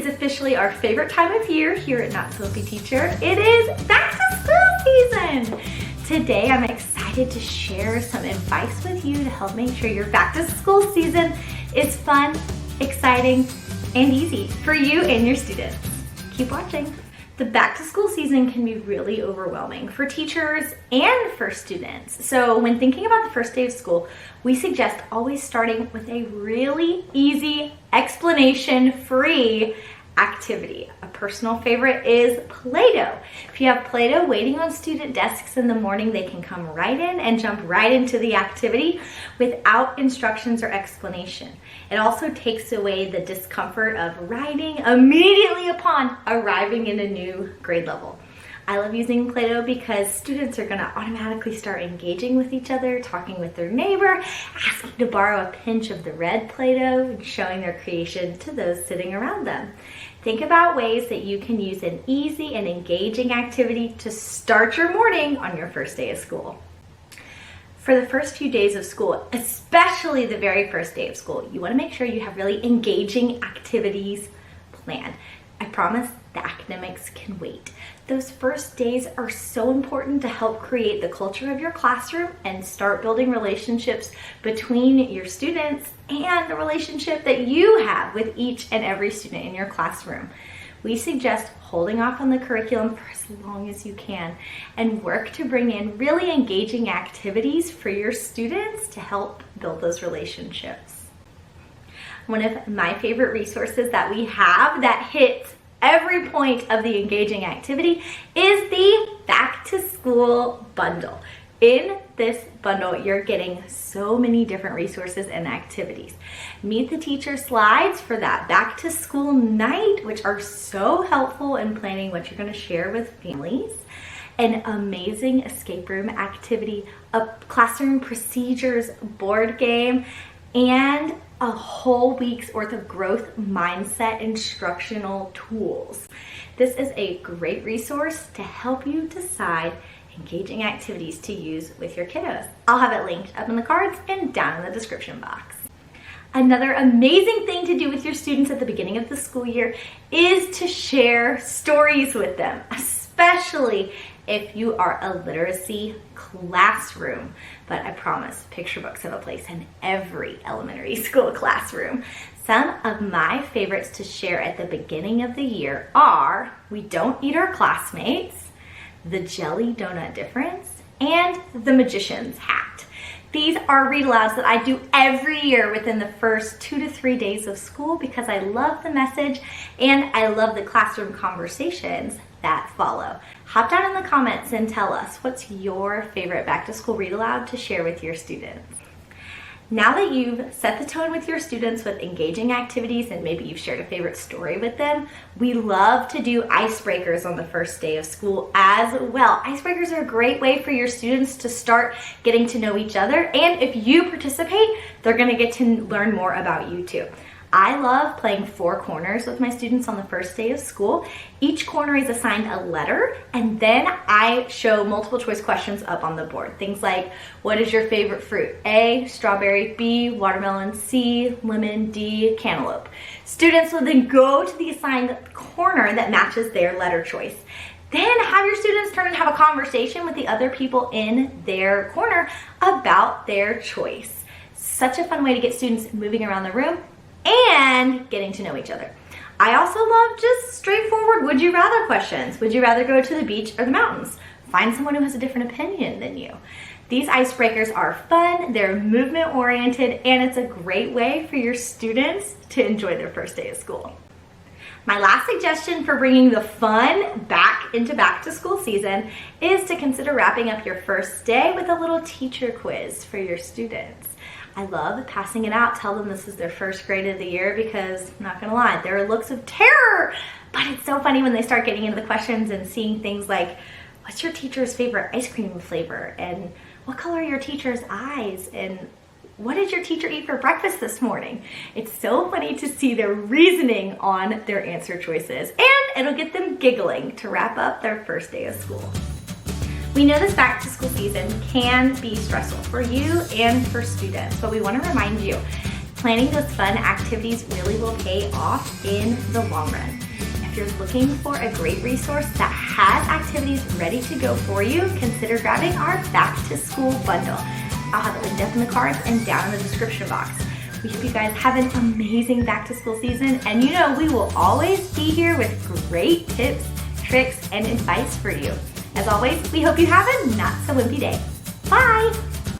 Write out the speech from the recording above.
is officially our favorite time of year here at Not So Wimpy Teacher. It is back to school season. Today I'm excited to share some advice with you to help make sure your back to school season is fun, exciting, and easy for you and your students. Keep watching. The back to school season can be really overwhelming for teachers and for students. So when thinking about the first day of school, we suggest always starting with a really easy, explanation-free activity. A personal favorite is Play-Doh. If you have Play-Doh waiting on student desks in the morning, they can come right in and jump right into the activity without instructions or explanation. It also takes away the discomfort of writing immediately upon arriving in a new grade level. I love using Play-Doh because students are gonna automatically start engaging with each other, talking with their neighbor, asking to borrow a pinch of the red Play-Doh, and showing their creation to those sitting around them. Think about ways that you can use an easy and engaging activity to start your morning on your first day of school. For the first few days of school, especially the very first day of school, you wanna make sure you have really engaging activities planned. I promise the academics can wait. Those first days are so important to help create the culture of your classroom and start building relationships between your students and the relationship that you have with each and every student in your classroom. We suggest holding off on the curriculum for as long as you can and work to bring in really engaging activities for your students to help build those relationships. One of my favorite resources that we have that hits every point of the engaging activity is the Back to School bundle. In this bundle, you're getting so many different resources and activities. Meet the Teacher slides for that back to school night, which are so helpful in planning what you're going to share with families. An amazing escape room activity, a classroom procedures board game, and a whole week's worth of growth mindset instructional tools. This is a great resource to help you decide engaging activities to use with your kiddos. I'll have it linked up in the cards and down in the description box. Another amazing thing to do with your students at the beginning of the school year is to share stories with them, especially if you are a literacy classroom. But I promise, picture books have a place in every elementary school classroom. Some of my favorites to share at the beginning of the year are We Don't Eat Our Classmates, The Jelly Donut Difference, and The Magician's Hat. These are read-alouds that I do every year within the first 2 to 3 days of school because I love the message and I love the classroom conversations that follow. Hop down in the comments and tell us what's your favorite back-to-school read-aloud to share with your students. Now that you've set the tone with your students with engaging activities and maybe you've shared a favorite story with them, we love to do icebreakers on the first day of school as well. Icebreakers are a great way for your students to start getting to know each other, and if you participate, they're gonna get to learn more about you too. I love playing 4 corners with my students on the first day of school. Each corner is assigned a letter, and then I show multiple choice questions up on the board. Things like, what is your favorite fruit? A, strawberry, B, watermelon, C, lemon, D, cantaloupe. Students will then go to the assigned corner that matches their letter choice. Then have your students turn and have a conversation with the other people in their corner about their choice. Such a fun way to get students moving around the room and getting to know each other. I also love just straightforward would you rather questions. Would you rather go to the beach or the mountains? Find someone who has a different opinion than you. These icebreakers are fun, they're movement oriented, and it's a great way for your students to enjoy their first day of school. My last suggestion for bringing the fun back into back to school season is to consider wrapping up your first day with a little teacher quiz for your students. I love passing it out, tell them this is their first grade of the year because, I'm not gonna lie, there are looks of terror, but it's so funny when they start getting into the questions and seeing things like, what's your teacher's favorite ice cream flavor? And what color are your teacher's eyes? And what did your teacher eat for breakfast this morning? It's so funny to see their reasoning on their answer choices, and it'll get them giggling to wrap up their first day of school. We know this back to school season can be stressful for you and for students, but we want to remind you Planning those fun activities really will pay off in the long run. If you're looking for a great resource that has activities ready to go for you, consider grabbing our Back to School bundle. I'll have it linked up in the cards and down in the description box. We hope you guys have an amazing back to school season, and you know we will always be here with great tips, tricks, and advice for you. As always, we hope you have a not so wimpy day. Bye!